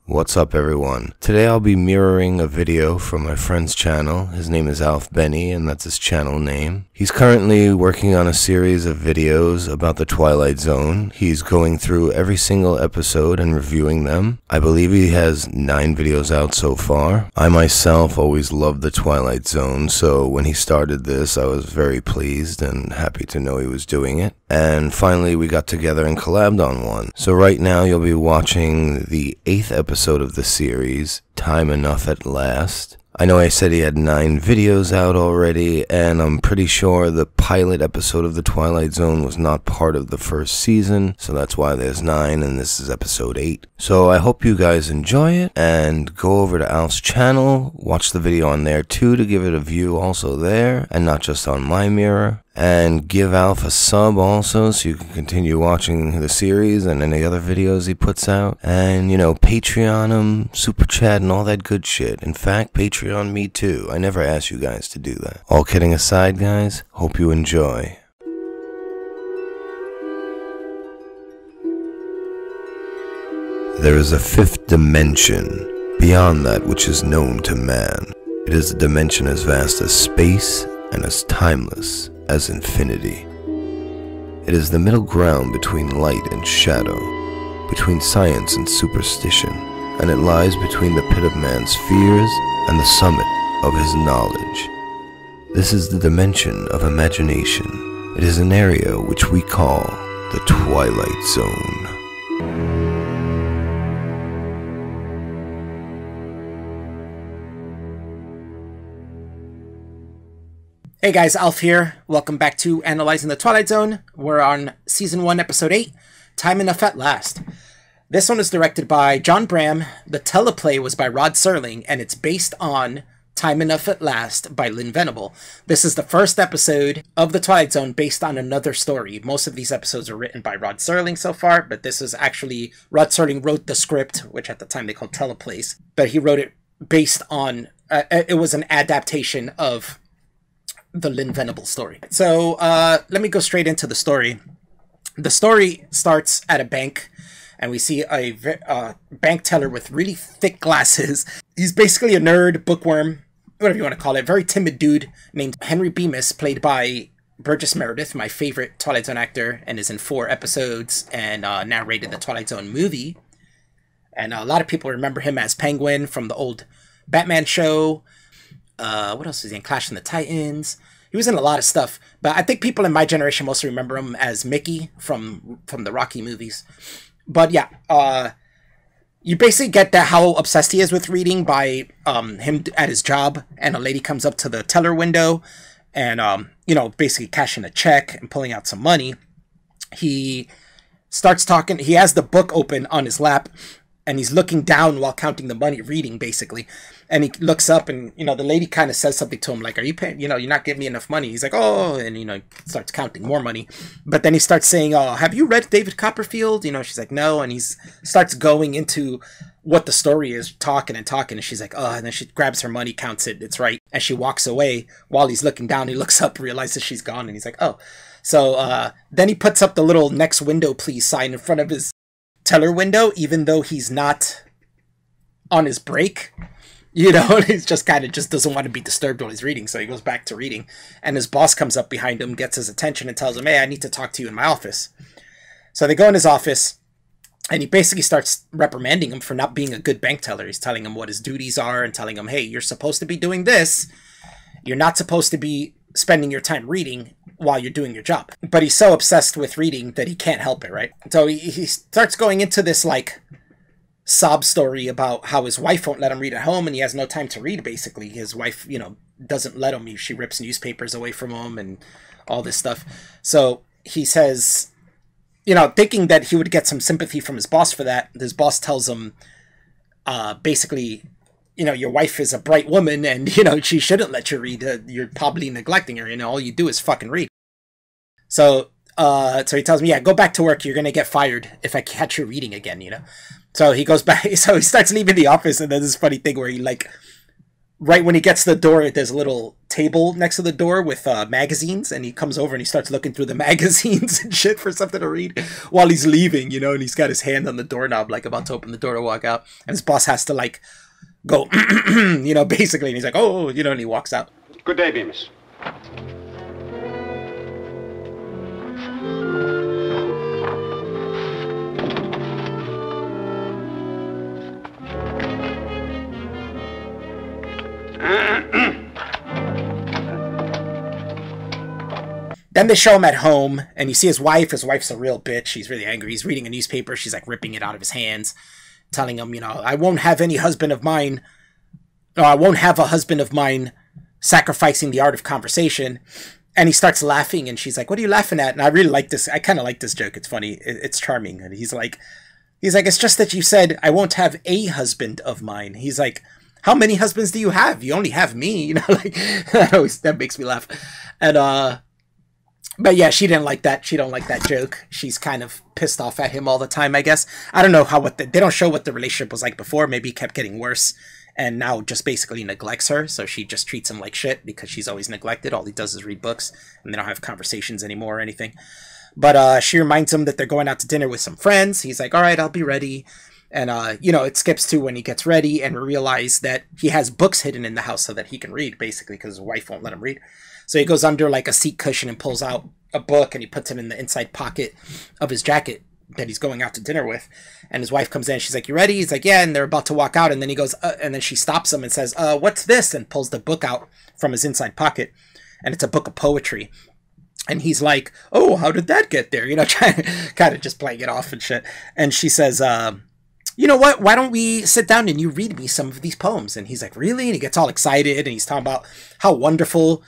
What's up, everyone? Today I'll be mirroring a video from my friend's channel. His name is Alf Benny, and that's his channel name. He's currently working on a series of videos about the Twilight Zone. He's going through every single episode and reviewing them. I believe he has 9 videos out so far. I myself always loved the Twilight Zone, so when he started this, I was very pleased and happy to know he was doing it. And finally, we got together and collabed on one. So right now, you'll be watching the 8th episode of the series, Time Enough at Last. I know I said he had 9 videos out already, and I'm pretty sure the pilot episode of the Twilight Zone was not part of the first season, so that's why there's 9 and this is episode 8. So I hope you guys enjoy it, and go over to Alf's channel, watch the video on there too to give it a view also there, and not just on my mirror. And give Alf a sub also so you can continue watching the series and any other videos he puts out. And, you know, Patreon him, Super Chat, and all that good shit. In fact, Patreon me too. I never asked you guys to do that. All kidding aside, guys, hope you enjoy. There is a 5th dimension, beyond that which is known to man. It is a dimension as vast as space and as timeless as infinity. It is the middle ground between light and shadow, between science and superstition, and it lies between the pit of man's fears and the summit of his knowledge. This is the dimension of imagination. It is an area which we call the Twilight Zone. Hey guys, Alf here. Welcome back to Analyzing the Twilight Zone. We're on Season 1, Episode 8, Time Enough at Last. This one is directed by John Bram, the teleplay was by Rod Serling, and it's based on Time Enough at Last by Lynn Venable. This is the first episode of the Twilight Zone based on another story. Most of these episodes are written by Rod Serling so far, but this is actually, Rod Serling wrote the script, which at the time they called teleplays, but he wrote it based on, it was an adaptation of the Lynn Venable story. So let me go straight into the story. The story starts at a bank, and we see a bank teller with really thick glasses. He's basically a nerd, bookworm, whatever you want to call it. Very timid dude named Henry Bemis, played by Burgess Meredith, my favorite Twilight Zone actor, and is in 4 episodes and narrated the Twilight Zone movie. And a lot of people remember him as Penguin from the old Batman show. What else was he in? Clash of the Titans. He was in a lot of stuff, but I think people in my generation mostly remember him as Mickey from the Rocky movies. But yeah, you basically get that how obsessed he is with reading by him at his job, and a lady comes up to the teller window and, you know, basically cashing a check and pulling out some money. He starts talking. He has the book open on his lap, and he's looking down while counting the money, reading basically. And he looks up, and, you know, the lady kind of says something to him, like, are you paying, you know, you're not giving me enough money. He's like, oh, and, you know, starts counting more money. But then he starts saying, oh, have you read David Copperfield? You know, she's like, no. And he starts going into what the story is, talking and talking. And she's like, oh, and then she grabs her money, counts it. It's right. And she walks away. While he's looking down, he looks up, realizes she's gone. And he's like, oh. So then he puts up the little next window, please sign in front of his teller window, even though he's not on his break. You know, he's just kind of just doesn't want to be disturbed while he's reading, so he goes back to reading. And his boss comes up behind him, gets his attention, and tells him, hey, I need to talk to you in my office. So they go in his office, and he basically starts reprimanding him for not being a good bank teller. He's telling him what his duties are and telling him, hey, you're supposed to be doing this. You're not supposed to be spending your time reading while you're doing your job. But he's so obsessed with reading that he can't help it, right? So he starts going into this, like, sob story about how his wife won't let him read at home, and he has no time to read, basically. His wife, you know, doesn't let him. She rips newspapers away from him and all this stuff. So he says, you know, thinking that he would get some sympathy from his boss for that, his boss tells him, basically, you know, your wife is a bright woman, and, you know, she shouldn't let you read. You're probably neglecting her, you know, all you do is fucking read. So he tells me, yeah, go back to work. You're going to get fired if I catch you reading again, you know? So he goes back, so he starts leaving the office, and then this funny thing where he, like, right when he gets to the door, there's a little table next to the door with magazines, and he comes over and he starts looking through the magazines and shit for something to read while he's leaving, you know, and he's got his hand on the doorknob, like about to open the door to walk out, and his boss has to like go, you know, basically, and he's like, oh, you know, and he walks out. Good day, Bemis. Then they show him at home, and you see his wife. His wife's a real bitch. She's really angry. He's reading a newspaper. She's like ripping it out of his hands, telling him, you know, I won't have any husband of mine, or I won't have a husband of mine sacrificing the art of conversation. And he starts laughing, and she's like, what are you laughing at? And I really like this. I kind of like this joke. It's funny. It's charming. And he's like, it's just that you said I won't have a husband of mine. He's like, how many husbands do you have? You only have me. You know, like that makes me laugh. And but yeah, she didn't like that. She don't like that joke. She's kind of pissed off at him all the time, I guess. I don't know they don't show what the relationship was like before. Maybe it kept getting worse, and now just basically neglects her. So she just treats him like shit because she's always neglected. All he does is read books, and they don't have conversations anymore or anything. But she reminds him that they're going out to dinner with some friends. He's like, all right, I'll be ready. And, you know, it skips to when he gets ready, and we realize that he has books hidden in the house so that he can read, basically, because his wife won't let him read. So he goes under, like, a seat cushion and pulls out a book, and he puts it in the inside pocket of his jacket that he's going out to dinner with. And his wife comes in. She's like, you ready? He's like, yeah, and they're about to walk out. And then he goes, and then she stops him and says, what's this? And pulls the book out from his inside pocket. And it's a book of poetry. And he's like, oh, how did that get there? You know, trying to kind of just playing it off and shit. And she says, you know what? Why don't we sit down and you read me some of these poems? And he's like, really? And he gets all excited, and he's talking about how wonderful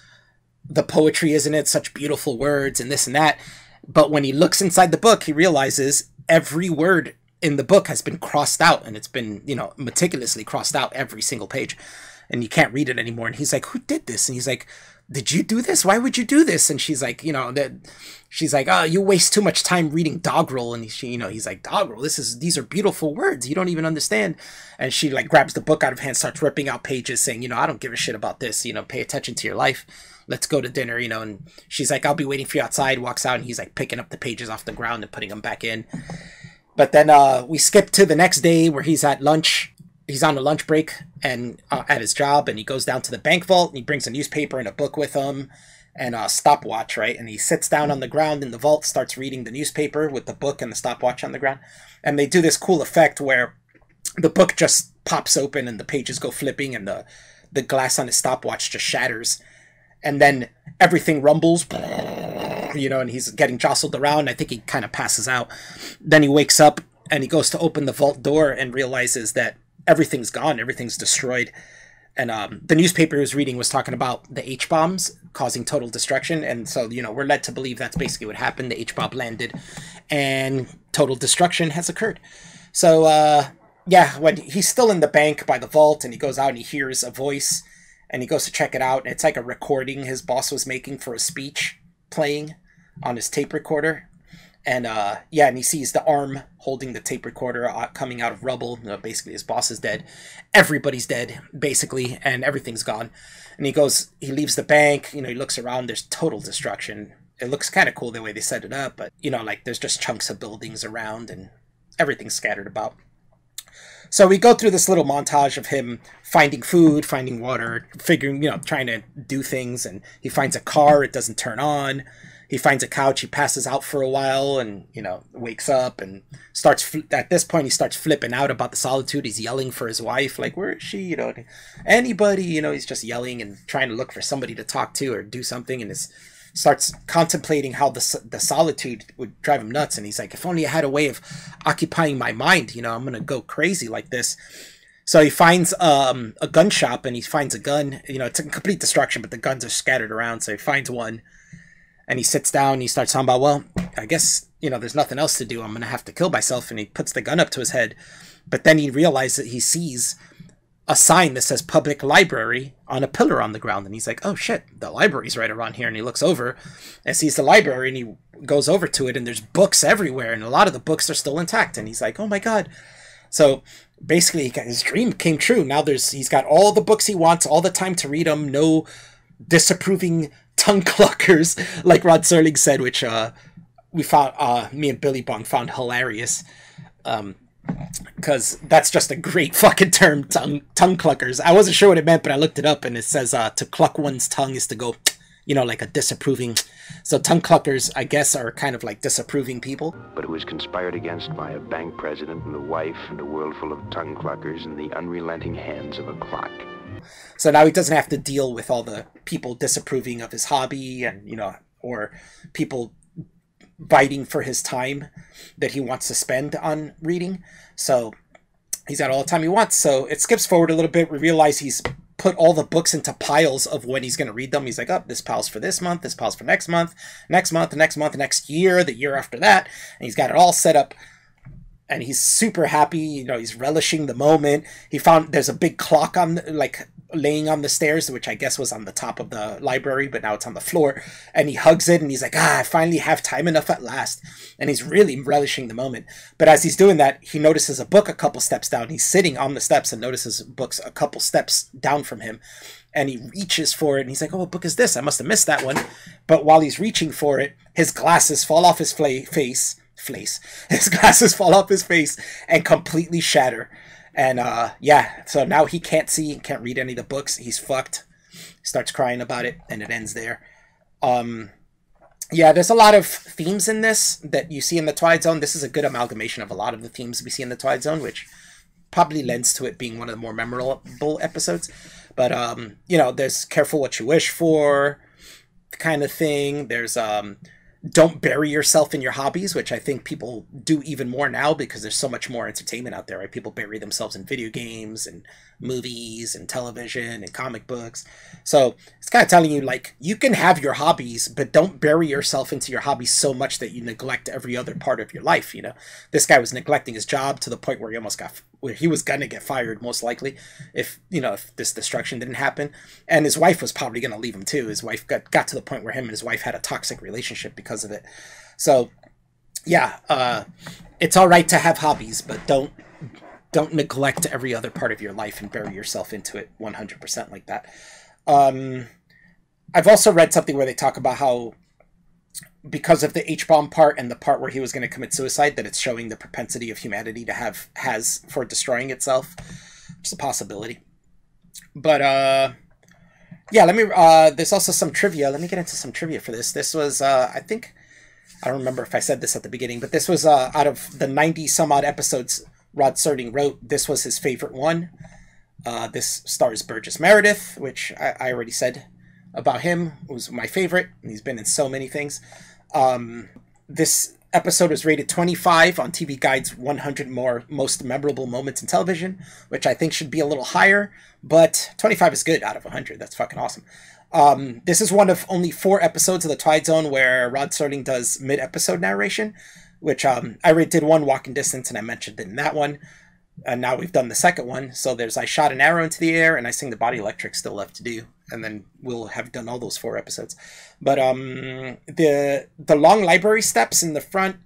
the poetry is in it, such beautiful words and this and that. But when he looks inside the book, he realizes every word in the book has been crossed out, and it's been, you know, meticulously crossed out every single page, and you can't read it anymore. And he's like, who did this? And he's like, did you do this? Why would you do this? And she's like, you know, she's like, oh, you waste too much time reading doggerel. And he's like, doggerel, these are beautiful words. You don't even understand. And she like grabs the book out of hand, starts ripping out pages saying, you know, I don't give a shit about this. You know, pay attention to your life. Let's go to dinner, you know. And she's like, I'll be waiting for you outside. Walks out, and he's like picking up the pages off the ground and putting them back in. But then we skip to the next day where he's at lunch. He's on a lunch break and at his job, and he goes down to the bank vault, and he brings a newspaper and a book with him and a stopwatch, right? And he sits down on the ground in the vault, starts reading the newspaper with the book and the stopwatch on the ground. And they do this cool effect where the book just pops open and the pages go flipping, and the glass on his stopwatch just shatters. And then everything rumbles, you know, and he's getting jostled around. I think he kind of passes out. Then he wakes up, and he goes to open the vault door and realizes that everything's gone, everything's destroyed. And the newspaper he was reading was talking about the H-bombs causing total destruction. And so, you know, we're led to believe that's basically what happened. The H-bomb landed and total destruction has occurred. So, yeah, when he's still in the bank by the vault, and he goes out and he hears a voice, and he goes to check it out. And it's like a recording his boss was making for a speech playing on his tape recorder. And, yeah, and he sees the arm holding the tape recorder coming out of rubble. You know, basically, his boss is dead. Everybody's dead, basically, and everything's gone. And he leaves the bank, you know, he looks around, there's total destruction. It looks kind of cool the way they set it up, but, you know, like, there's just chunks of buildings around, and everything's scattered about. So we go through this little montage of him finding food, finding water, figuring, you know, trying to do things, and he finds a car, it doesn't turn on. He finds a couch, he passes out for a while, and, you know, wakes up and at this point, he starts flipping out about the solitude. He's yelling for his wife, like, where is she? You know, anybody, you know, he's just yelling and trying to look for somebody to talk to or do something, and starts contemplating how the solitude would drive him nuts. And he's like, if only I had a way of occupying my mind, you know, I'm going to go crazy like this. So he finds a gun shop, and he finds a gun. You know, it's a complete destruction, but the guns are scattered around. So he finds one. And he sits down and he starts talking about, well, I guess, you know, there's nothing else to do. I'm going to have to kill myself. And he puts the gun up to his head. But then he realizes that he sees a sign that says public library on a pillar on the ground. And he's like, oh, shit, the library's right around here. And he looks over and sees the library, and he goes over to it, and there's books everywhere. And a lot of the books are still intact. And he's like, oh, my God. So basically his dream came true. Now he's got all the books he wants, all the time to read them, no disapproving tongue cluckers, like Rod Serling said, which we found, me and Billy Bong found hilarious. Because that's just a great fucking term, tongue cluckers. I wasn't sure what it meant, but I looked it up, and it says to cluck one's tongue is to go, like a disapproving. So tongue cluckers, I guess, are kind of like disapproving people. But it was conspired against by a bank president and a wife and a world full of tongue cluckers in the unrelenting hands of a clock. So now he doesn't have to deal with all the people disapproving of his hobby and, or people biting for his time that he wants to spend on reading. So he's got all the time he wants. So it skips forward a little bit. We realize he's put all the books into piles of when he's going to read them. He's like, oh, this pile's for this month, this pile's for next month, next month, next month, next year, the year after that. And he's got it all set up. And he's super happy. He's relishing the moment. He found there's a big clock on, laying on the stairs, which I guess was on the top of the library, but now it's on the floor. And he hugs it, and he's like, I finally have time enough at last. And he's really relishing the moment. But as he's doing that, he notices a book a couple steps down. He's sitting on the steps and notices books a couple steps down from him. And he reaches for it, and he's like, oh, what book is this? I must have missed that one. But while he's reaching for it, his glasses fall off his face. His glasses fall off his face and completely shatter. And so now he can't see, can't read any of the books. He's fucked. Starts crying about it, and it ends there. There's a lot of themes in this that you see in the Twilight Zone. This is a good amalgamation of a lot of the themes we see in the Twilight Zone, which probably lends to it being one of the more memorable episodes. But there's careful what you wish for kind of thing. There's don't bury yourself in your hobbies, which I think people do even more now because there's so much more entertainment out there, right? People bury themselves in video games and movies and television and comic books. So it's kind of telling you, you can have your hobbies, but don't bury yourself into your hobbies so much that you neglect every other part of your life. This guy was neglecting his job to the point where he was going to get fired, most likely, if this destruction didn't happen. And his wife was probably going to leave him too. His wife got to the point where him and his wife had a toxic relationship because of it. So it's all right to have hobbies, but don't neglect every other part of your life and bury yourself into it 100% like that. I've also read something where they talk about how, because of the H-bomb part and the part where he was going to commit suicide, that it's showing the propensity of humanity to has for destroying itself. It's a possibility. But there's also some trivia. Let me get into some trivia for this. This was I don't remember if I said this at the beginning, but this was out of the 90 some odd episodes Rod Serling wrote, this was his favorite one. This stars Burgess Meredith, which I already said about him. It was my favorite, and he's been in so many things. This episode was rated 25 on TV Guide's 100 most memorable moments in television, which I think should be a little higher, but 25 is good out of 100. That's fucking awesome. This is one of only 4 episodes of The Twilight Zone where Rod Serling does mid-episode narration, which I already did one, Walking Distance, and I mentioned it in that one. And now we've done the second one. So there's I Shot an Arrow into the Air, and I Sing the Body Electric still left to do. And then we'll have done all those 4 episodes. But the long library steps in the front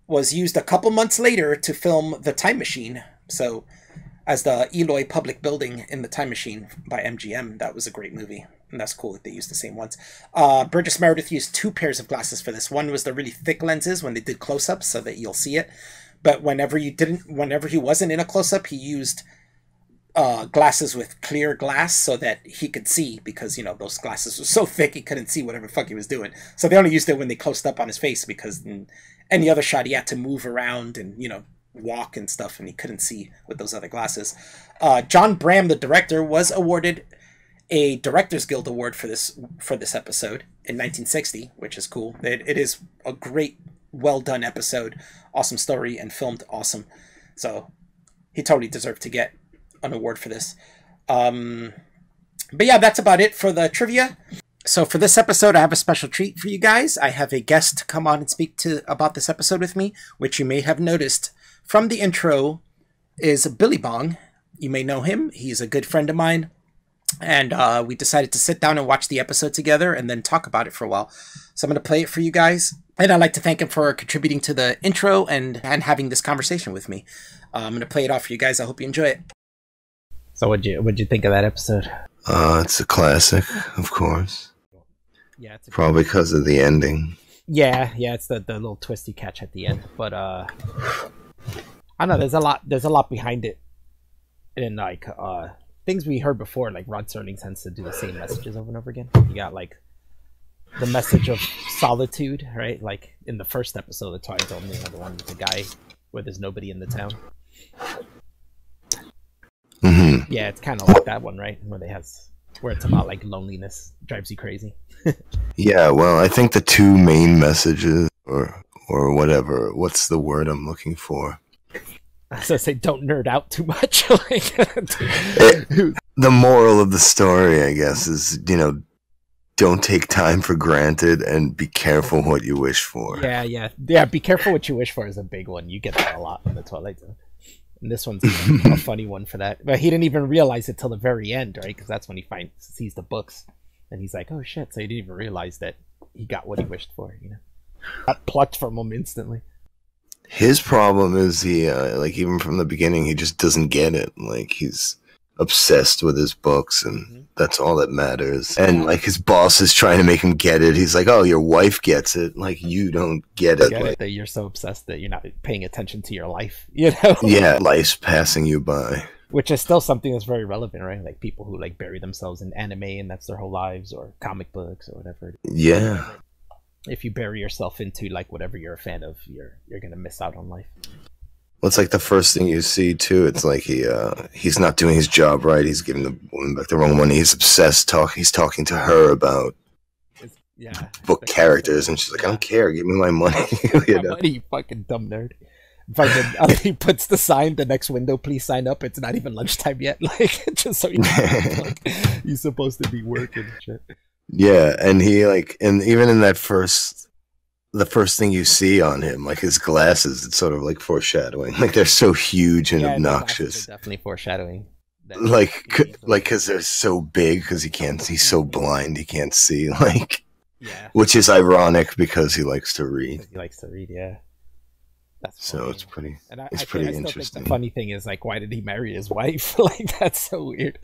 was used a couple months later to film The Time Machine. So as the Eloy Public Building in The Time Machine by MGM. That was a great movie. And that's cool that they used the same ones. Burgess Meredith used 2 pairs of glasses for this. One was the really thick lenses when they did close-ups so that you'll see it. But whenever he wasn't in a close-up, he used glasses with clear glass so that he could see, because, those glasses were so thick he couldn't see whatever the fuck he was doing. So they only used it when they closed up on his face, because in any other shot he had to move around and, walk and stuff, and he couldn't see with those other glasses. John Bram, the director, was awarded a Directors Guild Award for this episode in 1960, which is cool. It is a great, well-done episode, awesome story, and filmed awesome. So he totally deserved to get an award for this. But yeah, that's about it for the trivia. So for this episode, I have a special treat for you guys. I have a guest come on and speak about this episode with me, which you may have noticed from the intro is Billy Bong. You may know him. He's a good friend of mine. And we decided to sit down and watch the episode together and then talk about it for a while. So I'm going to play it for you guys. And I'd like to thank him for contributing to the intro and having this conversation with me. I'm going to play it off for you guys. I hope you enjoy it. So what'd you think of that episode? It's a classic, of course. Yeah, it's probably because of the ending. Yeah, it's the little twisty catch at the end. But I don't know, there's a lot behind it. And like things we heard before, like Rod Serling tends to do the same messages over and over again. You got like the message of solitude, right? Like in the first episode of Twilight Zone, the one with the guy where there's nobody in the town. Mm-hmm. Yeah, it's kind of like that one, right? Where it's about like loneliness drives you crazy. Yeah, well, I think the two main messages, or whatever, what's the word I'm looking for? So say don't nerd out too much. The moral of the story, I guess, is, don't take time for granted and be careful what you wish for. Yeah. Be careful what you wish for is a big one. You get that a lot in the Twilight Zone. And this one's a funny one for that. But he didn't even realize it till the very end, right? Because that's when he sees the books. And he's like, oh shit. So he didn't even realize that he got what he wished for, Got plucked from him instantly. His problem is even from the beginning, he just doesn't get it. Like, he's obsessed with his books, and that's all that matters. And like, his boss is trying to make him get it. He's like, oh, your wife gets it. Like, you don't get it. Like, that you're so obsessed that you're not paying attention to your life, Yeah, life's passing you by. Which is still something that's very relevant, right? Like people who like bury themselves in anime and that's their whole lives, or comic books or whatever. Yeah. If you bury yourself into like whatever you're a fan of, you're gonna miss out on life. Well, it's like the first thing you see too. It's like he's not doing his job right. He's giving the woman back the wrong money. He's obsessed. He's talking to her about book characters, and she's like, I don't care. Give me my money. My money, you fucking dumb nerd. Fucking, he puts the sign, the next window, please sign up. It's not even lunchtime yet. Like, just so you know, like, he's supposed to be working and shit. Yeah, and and even in the first thing you see on him, like his glasses, it's sort of like foreshadowing. Like, they're so huge and obnoxious. Definitely foreshadowing. Because they're so big, because he's so blind he can't see. Like, which is ironic because he likes to read. He likes to read, yeah. So it's pretty. It's pretty Think interesting. the funny thing is, like, why did he marry his wife? Like, that's so weird.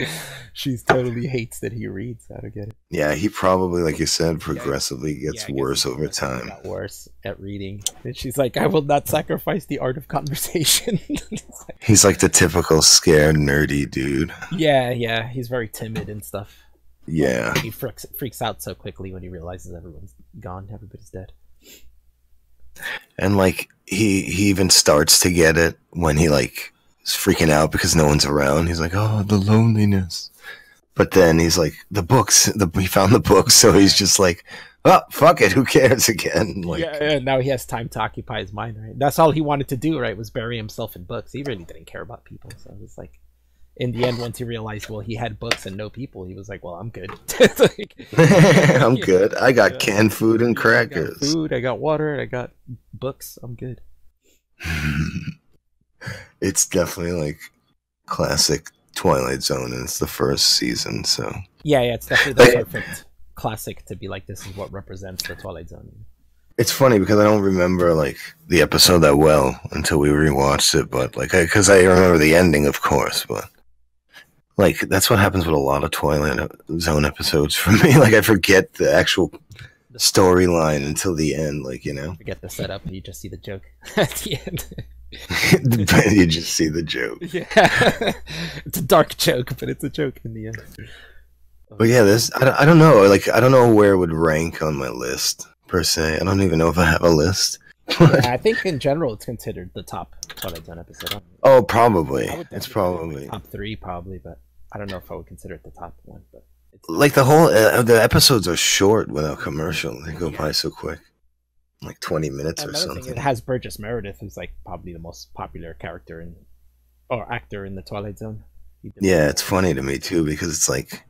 She totally hates that he reads. I don't get it. Yeah, he probably, like you said, progressively gets worse over time. Got worse at reading, and she's like, "I will not sacrifice the art of conversation." He's like the typical scared, nerdy dude. Yeah, he's very timid and stuff. Yeah, he freaks out so quickly when he realizes everyone's gone, everybody's dead. And like he even starts to get it when he like is freaking out because no one's around. He's like, oh, the loneliness. But then he's like, the books. He found the books, so he's just like, oh, fuck it, who cares again? Like, yeah, now he has time to occupy his mind. Right, that's all he wanted to do. Right, was bury himself in books. He really didn't care about people. So it was like, in the end, once he realized, well, he had books and no people, he was like, well, I'm good. Like, I'm good. I got canned food and crackers. I got food, I got water, I got books. I'm good. It's definitely like classic Twilight Zone, and it's the first season, so. Yeah, it's definitely the perfect classic to be like, this is what represents the Twilight Zone. It's funny because I don't remember like the episode that well until we rewatched it, but like, because I remember the ending, of course, but. Like, that's what happens with a lot of Twilight Zone episodes for me. Like, I forget the actual storyline until the end, like, Forget the setup, and you just see the joke at the end. You just see the joke. Yeah. It's a dark joke, but it's a joke in the end. But yeah, I don't know. Like, I don't know where it would rank on my list, per se. I don't even know if I have a list. Yeah, I think in general it's considered the top Twilight Zone episode. Oh, probably. It's probably top 3, probably, but I don't know if I would consider it the top one. But like the whole the episodes are short without commercial. They go by so quick, like 20 minutes or something. It has Burgess Meredith, who's like probably the most popular character or actor in the Twilight Zone. Yeah, it's funny to me too because it's like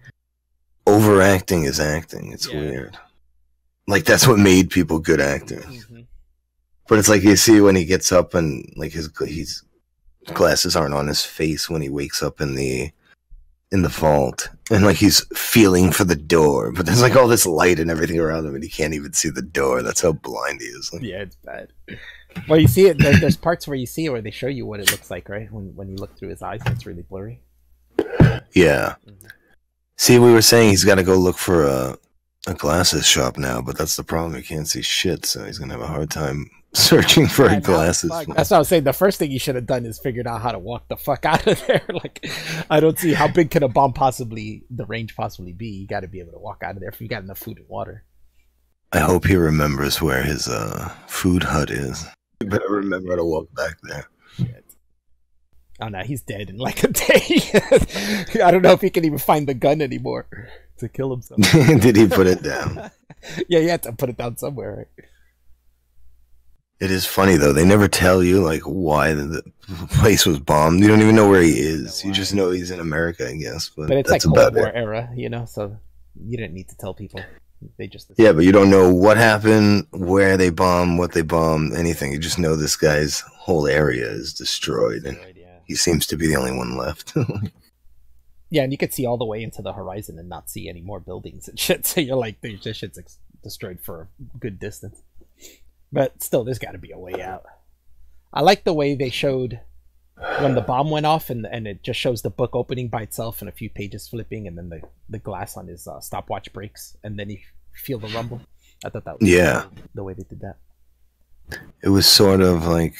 overacting is acting. It's weird. Like, that's what made people good actors. Mm-hmm. But it's like you see when he gets up and like his glasses aren't on his face when he wakes up in the in the vault, and like he's feeling for the door, but there's like all this light and everything around him, and he can't even see the door. That's how blind he is. Like, Yeah, it's bad. Well, you see it. There's parts where you see it where they show you what it looks like, right? When you look through his eyes, it's really blurry. yeah. See, we were saying he's got to go look for a glasses shop now, but that's the problem. He can't see shit, so he's gonna have a hard time searching for glasses. That's what I was saying. The first thing you should have done is figured out how to walk the fuck out of there. Like, I don't see how big could a bomb the range possibly be. You got to be able to walk out of there if you got enough food and water. I hope he remembers where his food hut is. You better remember to walk back there. Shit. Oh no, he's dead in like a day. I don't know if he can even find the gun anymore to kill himself. Did he put it down? Yeah, you had to put it down somewhere, right? It is funny though. They never tell you like why the place was bombed. You don't even know where he is. You just know he's in America, I guess. But it's that's like Cold about War it. era, you know. So you didn't need to tell people. They just Yeah, but you don't know what happened, where they bombed, what they bombed, anything. You just know this guy's whole area is destroyed, and he seems to be the only one left. Yeah, and you could see all the way into the horizon and not see any more buildings and shit. So you're like, this shit's destroyed for a good distance. But still, there's got to be a way out. I like the way they showed when the bomb went off, and it just shows the book opening by itself and a few pages flipping, and then the glass on his stopwatch breaks, and then you feel the rumble. I thought that was cool, the way they did that. It was sort of like,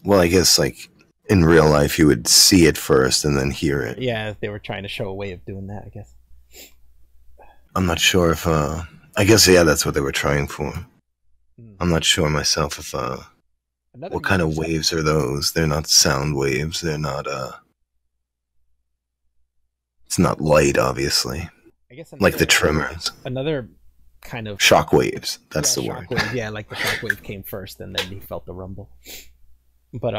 well, I guess like in real life you would see it first and then hear it. Yeah, they were trying to show a way of doing that, I guess. I'm not sure if, I guess, yeah, that's what they were trying for. I'm not sure myself if, what kind of waves are those? They're not sound waves. They're not, it's not light, obviously. I guess like the tremors. Another kind of shock waves. That's the word. Wave. Yeah, like the shock wave came first, and then he felt the rumble. But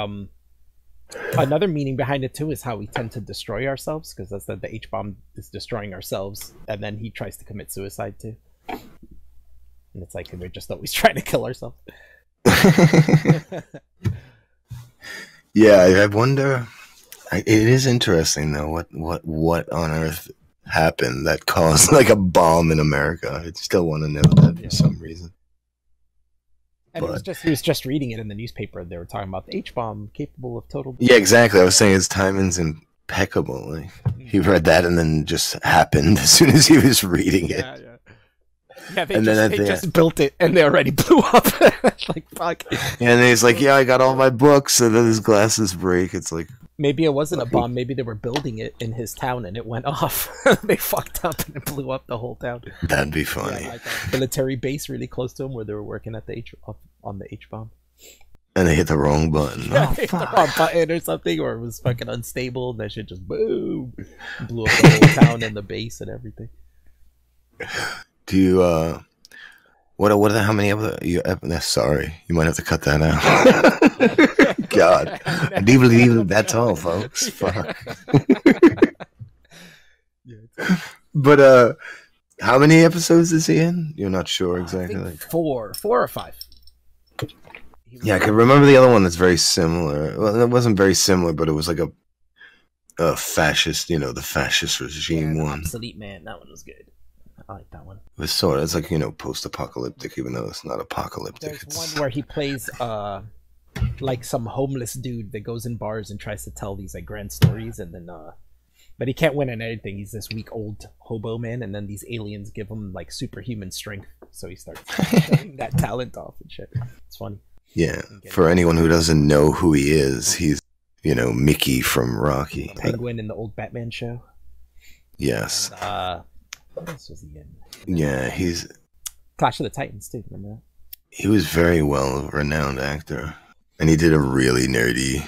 another meaning behind it too is how we tend to destroy ourselves, because that's the H-bomb is destroying ourselves, and then he tries to commit suicide too. And it's like we're just always trying to kill ourselves. Yeah, I wonder. It is interesting though. What on earth happened that caused like a bomb in America? I still want to know that for some reason. And he was just reading it in the newspaper. They were talking about the H-bomb capable of total. Yeah, exactly. I was saying his timing's impeccable. Like, he read that and then just happened as soon as he was reading it. Yeah. Yeah, they just built it and they already blew up. Like, fuck. And then he's like, yeah, I got all my books, and then his glasses break. It's like, maybe it wasn't a bomb. Maybe they were building it in his town and it went off. They fucked up and it blew up the whole town. That'd be funny. Yeah, like a military base really close to him where they were working at the on the H-bomb. And they hit the wrong button. Yeah, they hit the wrong button or something, or it was fucking unstable. And that shit just boom, blew up the whole town and the base and everything. Do you how many other sorry, you might have to cut that out. God, I do believe that's all, folks. Fuck. But how many episodes is he in? You're not sure exactly. I think 4 or 5. Yeah, I can remember the other one that's very similar. Well, it wasn't very similar, but it was like a fascist, the fascist regime one. Obsolete Man, that one was good. I like that one. It was sort of, it's like, post-apocalyptic, even though it's not apocalyptic. There's one where he plays like some homeless dude that goes in bars and tries to tell these like grand stories, and then but he can't win on anything. He's this weak old hobo man, and then these aliens give him like superhuman strength, so he starts showing that talent off and shit. It's funny. Yeah, for anyone who doesn't know who he is, he's Mickey from Rocky, Penguin in the old Batman show. Yes. And, what else was he in? Yeah, he's Clash of the Titans too. Remember that? He was very well-renowned actor, and he did a really nerdy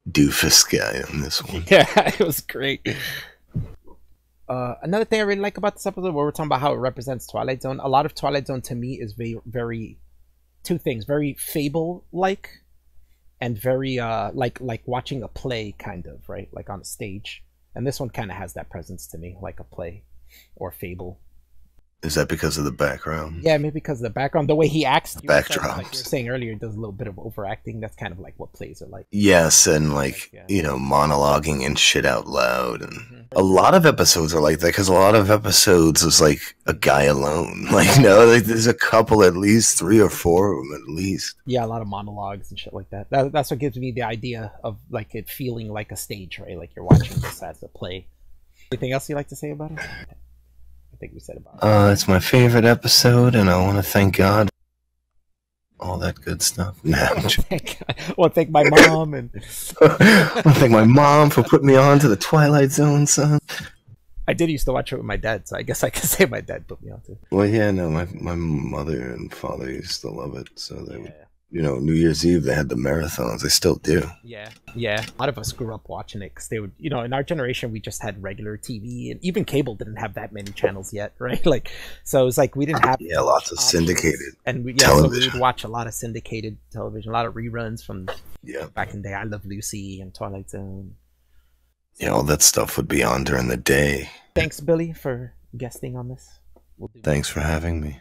doofus guy on this one. Yeah, it was great. Another thing I really like about this episode, where we're talking about how it represents Twilight Zone. A lot of Twilight Zone to me is very two things: very fable-like, and very like watching a play, kind of, right, like on a stage. And this one kind of has that presence to me, like a play or fable. Is that because of the background? Yeah, maybe because of the background, the way he acts. Backdrops. Like you were saying earlier, does a little bit of overacting. That's kind of like what plays are like. Yes, and like monologuing and shit out loud, and A lot of episodes are like that because a lot of episodes is like a guy alone. Like, no, like there's a couple, at least 3 or 4 of them at least. Yeah, a lot of monologues and shit like that. That's what gives me the idea of like it feeling like a stage, right? Like you're watching this as a play. Anything else you like to say about it? I think we said about it. It's my favorite episode, and I want to thank God. All that good stuff. Nah, I want to thank my mom and I want to thank my mom for putting me on to the Twilight Zone, son. I did used to watch it with my dad, so I guess I can say my dad put me on to it. Well, yeah, no, my mother and father used to love it, so they would, you know, New Year's Eve they had the marathons. They still do. Yeah. A lot of us grew up watching it because they would, you know, in our generation we just had regular TV, and even cable didn't have that many channels yet, right? Like, so it was like we didn't have lots of syndicated and television. So we would watch a lot of syndicated television, a lot of reruns from back in the day. I Love Lucy and Twilight Zone. Yeah, all that stuff would be on during the day. Thanks, Billy, for guesting on this. Thanks for having me.